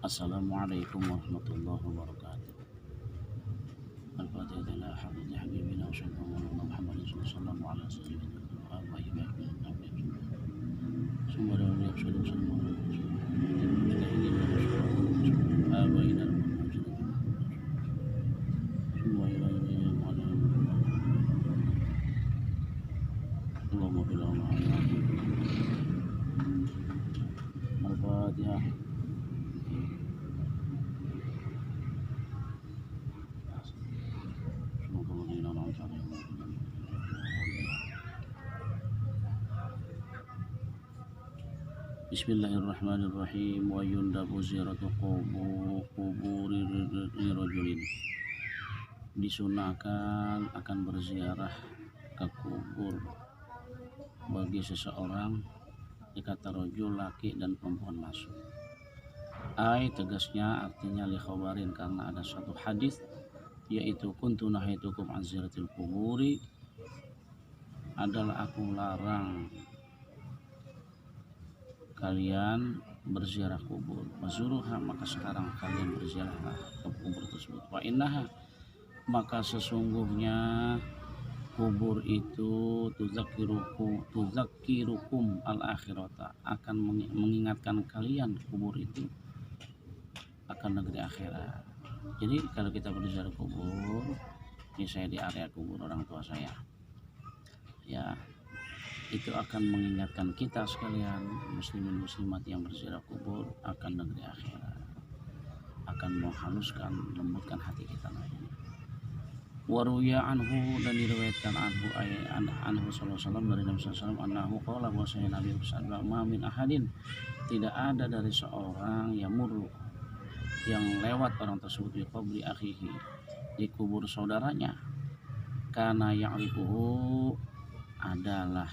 Assalamualaikum warahmatullahi wabarakatuh. Al-Fatihah ila hadrati habibina wa syafi'ina Muhammadin sallallahu alaihi wasallam wa alihi wa sahbihi. Sumber dari Rasulullah sallallahu alaihi wasallam. Semua yang ada. Allahumma bil Al-Fatihah. Bismillahirrahmanirrahim. Wa yundabu ziyaratu kuburi rajulin. Disunahkan akan berziarah ke kubur bagi seseorang dikata rajul laki dan perempuan masuk. Tegasnya artinya li khabarin, karena ada suatu hadis yaitu kuntu nahaitukum an ziyaratil kuburi, adalah aku larang kalian berziarah kubur. Mazuruha, maka sekarang kalian berziarahlah ke kubur tersebut. Wa innaha, maka sesungguhnya kubur itu tuzakirukum al-akhirata, akan mengingatkan kalian, kubur itu akan negeri akhirat. Jadi kalau kita berziarah kubur, ini saya di area kubur orang tua saya, ya, itu akan mengingatkan kita sekalian muslimin muslimat yang berziarah kubur akan negeri akhirat, akan menghaluskan, lembutkan hati kita lainnya. Waruya anhu, dan diriwayatkan anhu sallallahu alaihi wasallam, dari Nabi sallallahu alaihi wasallam, annahu qala, bahwasanya Nabi bersabda, ma min ahadin, tidak ada dari seorang yang murru, yang lewat orang tersebut di qabri akhihi, di kubur saudaranya, kana ya'rifuhu, adalah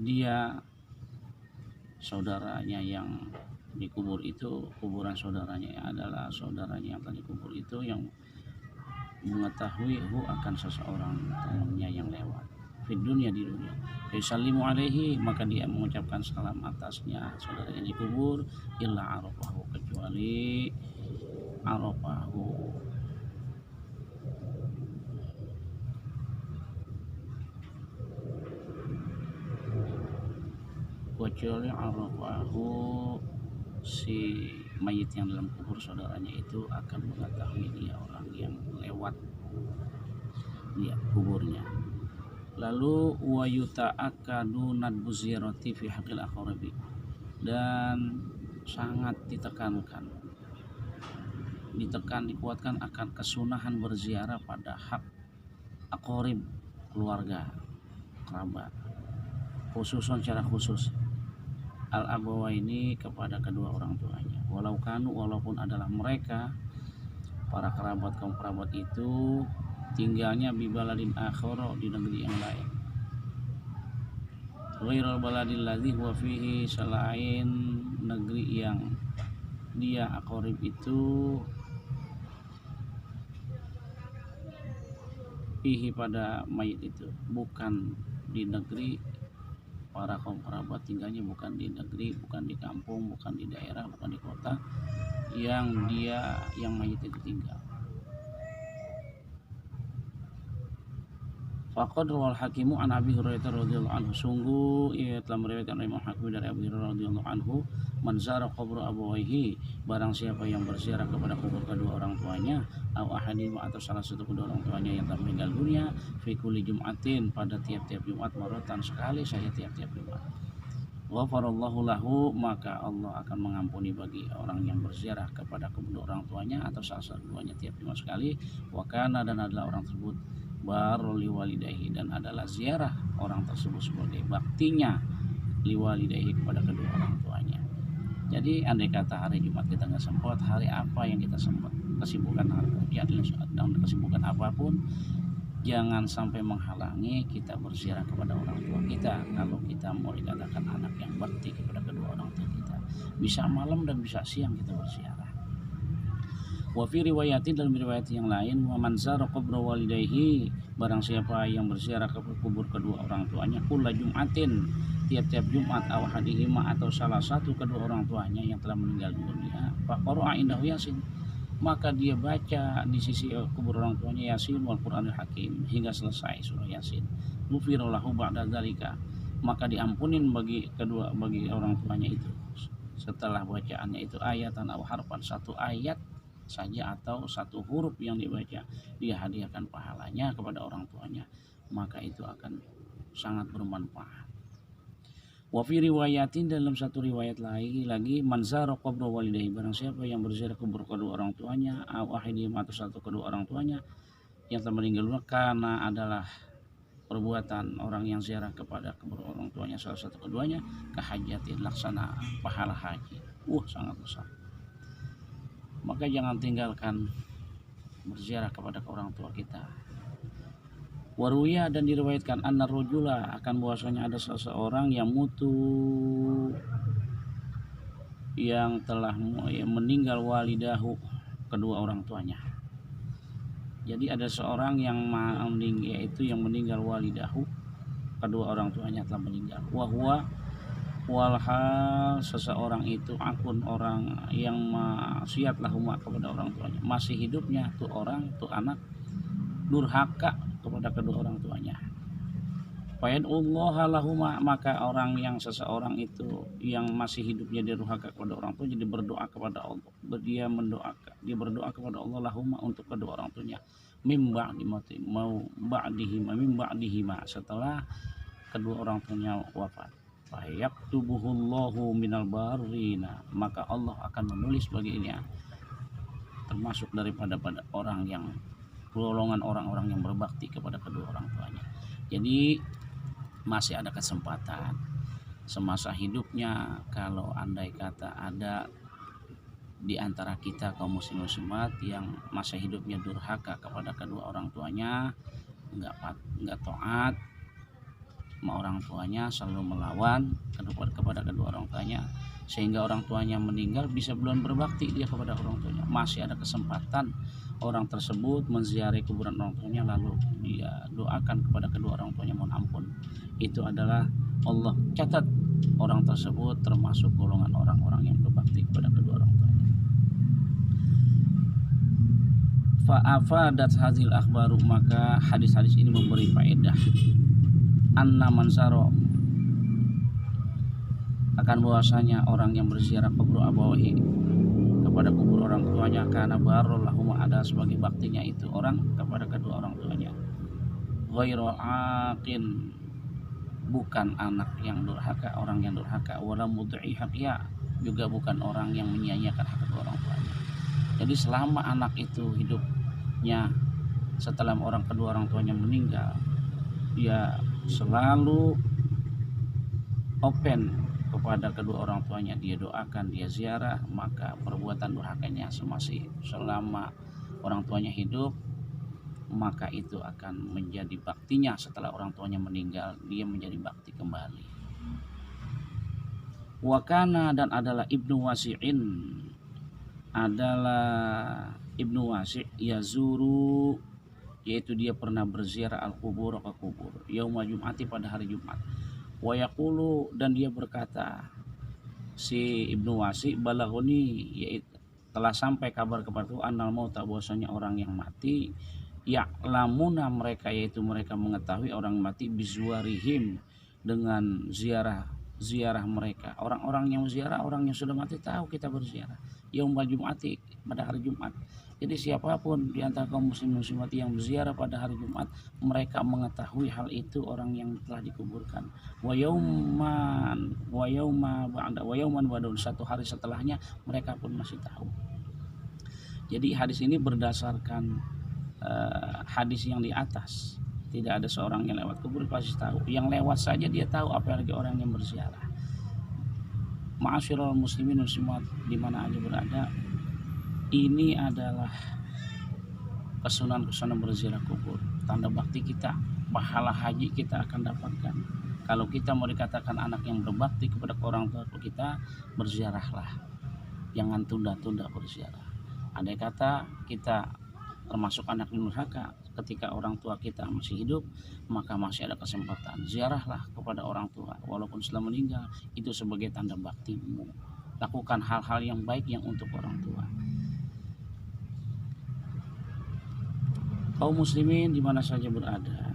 dia saudaranya yang dikubur itu, kuburan saudaranya adalah saudaranya yang tadi kubur itu, yang mengetahui akan seseorang temannya yang lewat di dunia, yusallimu alaihi, maka dia mengucapkan salam atasnya saudaranya dikubur, illa arafahu, kecuali arafahu, si mayit yang dalam kubur saudaranya itu akan mengetahui dia orang yang lewat dia kuburnya. Lalu wa yuta'akkadu nadbu ziyarati fi haqqil aqrabi, dan sangat dikuatkan akan kesunahan berziarah pada hak aqrib, keluarga kerabat, khususan secara khusus al-abawaini, kepada kedua orang tuanya, walaupun adalah mereka para kerabat, kaum kerabat itu tinggalnya bi baladin akhara, di negeri yang lain, ghairul baladil ladzi huwa fihi, selain negeri yang dia aqrib itu fihi, pada mayit itu, bukan di negeri para kaum kerabat tinggalnya, bukan di negeri, bukan di kampung, bukan di daerah, bukan di kota yang mayit itu tinggal. Faqad rawal hakimu an Abi Hurairah radhiyallahu anhu, sungguh ia telah meriwayatkan Imam Hakim dari Abi Hurairah radhiyallahu anhu, man zara qabr abawaihi, barang siapa yang berziarah kepada kubur kedua orang tuanya, au ahadihima, atau salah satu kedua orang tuanya yang telah meninggal dunia, fi kulli jum'atin, pada tiap-tiap Jumat, maratan, sekali saja tiap-tiap Jumat, ghafarallahu lahu, maka Allah akan mengampuni bagi orang yang berziarah kepada kedua orang tuanya atau salah satu keduanya tiap Jumat sekali. Wa kana, dan adalah orang tersebut barul liwalidayhi, dan adalah ziarah orang tersebut sebagai baktinya liwalidayhi, kepada kedua orang tuanya. Jadi andai kata hari Jumat kita nggak sempat, hari apa yang kita sempat, kesibukan dan kesibukan apapun, jangan sampai menghalangi kita berziarah kepada orang tua kita. Kalau kita mau dikatakan anak yang bakti kepada kedua orang tua kita, bisa malam dan bisa siang kita berziarah. Wa fi riwayati, dalam riwayat yang lain, wa man zara qabra walidayhi, barang siapa yang berziarah ke kubur kedua orang tuanya, kulla jum'atin, tiap-tiap Jumat, aw hadihima, atau salah satu kedua orang tuanya yang telah meninggal dunia, faqara'a indahu Yasin, maka dia baca di sisi kubur orang tuanya Yasin wal Qur'anil Hakim hingga selesai surah Yasin. Ghufira lahu ba'da dzalika, maka diampunin bagi orang tuanya itu setelah bacaannya itu ayatan aw harfan, satu ayat saja atau satu huruf yang dibaca, dia hadiahkan pahalanya kepada orang tuanya, maka itu akan sangat bermanfaat. Wa fi riwayatin, dalam satu riwayat lagi man zara qabra walidayhi, barang siapa yang berziarah kubur kedua orang tuanya, aw ahadihim, atau satu kedua orang tuanya yang telah meninggal dunia, karena adalah perbuatan orang yang ziarah kepada kubur orang tuanya salah satu keduanya, kehajatin, laksana pahala haji, sangat besar. Maka jangan tinggalkan berziarah kepada orang tua kita. Waruya, dan diriwayatkan anna rajula, akan bahwasanya ada seseorang yang yang telah meninggal walidahu, kedua orang tuanya. Jadi ada seorang yang meninggal, yaitu yang meninggal walidahu, kedua orang tuanya telah meninggal. Wahwa walhal, seseorang itu akun, orang yang maksiat lahuma, kepada orang tuanya, masih hidupnya tuh orang tuh anak durhaka kepada kedua orang tuanya. Fayad'ullaha lahuma, maka seseorang itu yang masih hidupnya durhaka kepada orang tua, jadi berdoa kepada Allah, dia berdoa kepada Allah lahuma, untuk kedua orang tuanya, mimba ba'dihima, setelah kedua orang tuanya wafat. Fayaktubuhullahu minal barina, maka Allah akan menulis baginya termasuk daripada orang yang golongan orang-orang yang berbakti kepada kedua orang tuanya. Jadi masih ada kesempatan semasa hidupnya, kalau andai kata ada di antara kita kaum muslim muslimat yang masa hidupnya durhaka kepada kedua orang tuanya, enggak taat sama orang tuanya, selalu melawan kepada kedua orang tuanya, sehingga orang tuanya meninggal, bisa belum berbakti dia kepada orang tuanya, masih ada kesempatan orang tersebut menziarahi kuburan orang tuanya, lalu dia doakan kepada kedua orang tuanya mohon ampun. Itu adalah Allah catat orang tersebut termasuk golongan orang-orang yang berbakti kepada kedua orang tuanya. Fa'afadat hazil akhbaru, maka hadis-hadis ini memberi faedah anna mansaro, akan bahwasanya orang yang berziarah kubur abawahi, kepada kubur orang tuanya, karena barallahuma, ada sebagai baktinya itu orang kepada kedua orang tuanya, ghairu aqin, bukan anak yang durhaka, orang yang durhaka, wala mud'i haqya, juga bukan orang yang menyia-nyiakan hak kedua orang tuanya. Jadi selama anak itu hidupnya setelah kedua orang tuanya meninggal, dia selalu open kepada kedua orang tuanya, dia doakan, dia ziarah, maka perbuatan durhakanya selama orang tuanya hidup, maka itu akan menjadi baktinya setelah orang tuanya meninggal, dia menjadi bakti kembali. Wakana, dan adalah Ibnu Wasi'in, adalah Ibnu Wasi' yazuru, yaitu dia pernah berziarah al-kubur, ke kubur, yaumul jum'ati, pada hari Jumat. Wa yaqulu, dan dia berkata, si Ibnu Wasi', balaghuni, yaitu telah sampai kabar kepadaku, annal mauta, bahwasanya orang yang mati, ya'lamuna, mereka, yaitu mereka mengetahui orang mati, bizwarihim, dengan ziarah mereka. Orang-orang yang ziarah, orang yang sudah mati tahu kita berziarah yaumul jum'ati, pada hari Jumat. Jadi siapapun di antara kaum muslim muslimat yang berziarah pada hari Jumat, mereka mengetahui hal itu, orang yang telah dikuburkan. Wa yauman ba'da, satu hari setelahnya mereka pun masih tahu. Jadi hadis ini berdasarkan hadis yang di atas. Tidak ada seorang yang lewat kubur pasti tahu. Yang lewat saja dia tahu, apalagi orang yang berziarah. Ma'asyiral muslimin muslimat di mana aja berada, ini adalah kesunahan berziarah kubur, tanda bakti kita, pahala haji kita akan dapatkan. Kalau kita mau dikatakan anak yang berbakti kepada orang tua kita, berziarahlah, jangan tunda-tunda berziarah. Andai kata kita termasuk anak durhaka ketika orang tua kita masih hidup, maka masih ada kesempatan, ziarahlah kepada orang tua walaupun sudah meninggal, itu sebagai tanda baktimu. lakukan hal-hal yang baik yang untuk orang tua. Kaum muslimin di mana saja berada,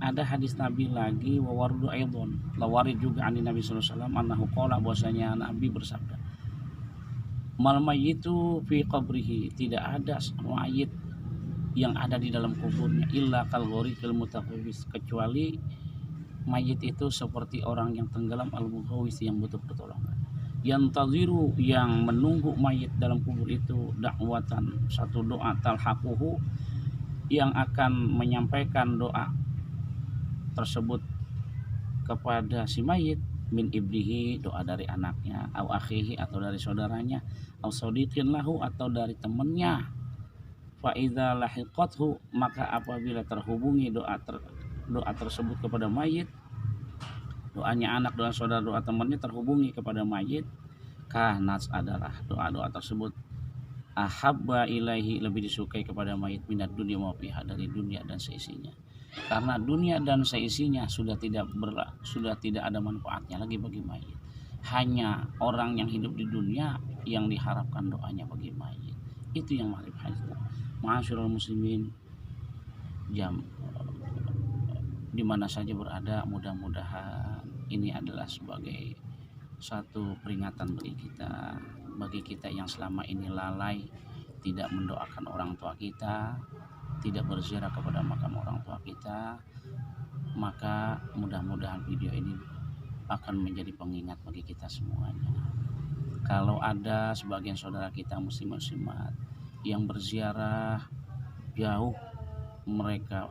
ada hadis Nabi lagi, wawardu aidon, lawarid juga ani Nabi sallallahu alaihi wasallam annahu qala, bahwasanya Nabi bersabda, mal mayyitu fi qabrihi, tidak ada mayit yang ada di dalam kuburnya illa kal ghoriqil mutaqawwis, kecuali mayit itu seperti orang yang tenggelam al-mughawis, yang butuh pertolongan. Yantaziru, yang menunggu mayit dalam kubur itu, dakwatan, satu doa, talhaquhu, yang akan menyampaikan doa tersebut kepada si mayit, min ibnihi, doa dari anaknya, au akhihi, atau dari saudaranya, au sadiqin lahu, atau dari temannya. Fa idza lahiqathu, maka apabila terhubungi doa tersebut kepada mayit, doanya anak, doa saudara, doa temannya terhubungi kepada mayit, kanat, adalah doa-doa tersebut ahabba ilaihi, lebih disukai kepada mayit, minat dunia wa fiha, dari dunia dan seisinya. Karena dunia dan seisinya sudah tidak ada manfaatnya lagi bagi mayit. Hanya orang yang hidup di dunia yang diharapkan doanya bagi mayit. Itu yang mahrib hadis. Ma'asyiral muslimin, jam di mana saja berada, mudah-mudahan ini adalah sebagai satu peringatan bagi kita yang selama ini lalai, tidak mendoakan orang tua kita, tidak berziarah kepada makam orang tua kita. Maka mudah-mudahan video ini akan menjadi pengingat bagi kita semuanya. Kalau ada sebagian saudara kita muslim-muslimat yang berziarah jauh, mereka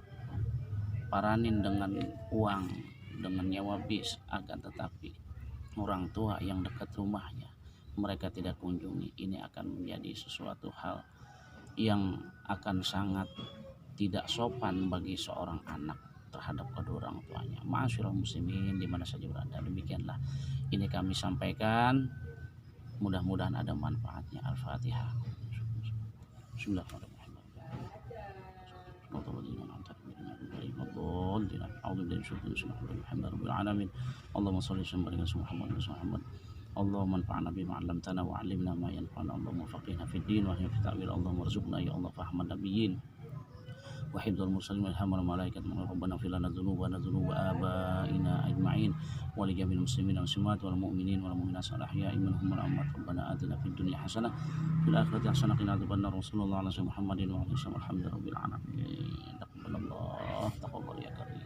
paranin dengan uang, dengan nyawa bis, akan tetapi orang tua yang dekat rumahnya mereka tidak kunjungi, ini akan menjadi sesuatu hal yang akan sangat tidak sopan bagi seorang anak terhadap kedua orang tuanya. Ma'asyiral muslimin di mana saja berada, demikianlah ini kami sampaikan, mudah-mudahan ada manfaatnya. Al-Fatihah. Bismillahirrahmanirrahim. Allahumma shalli wa sallim. Allahumma anfa'na bima 'allamtana wa 'allimna ma yanfa'una. Allahumma faqihna fid din wa hifdz ta'wil. Allahumma warzuqna ya Allah fahman nabiyyin wa hifdzal mursalin wa ilhamal malaikat. Rabbana fil lana dzunubana dzunuba abaina ajma'in wa li jami'il muslimin wal muslimat wal mu'minin wal mu'minat al ahya'i minhum wal amwat. Rabbana atina fid dunya hasanah fil akhirati hasanah wa qina adzabannar. Rasulullah Muhammadin wa alihi wasallam. Alhamdulillahirabbil alamin. Taqabbalallahu taqabbal ya karim.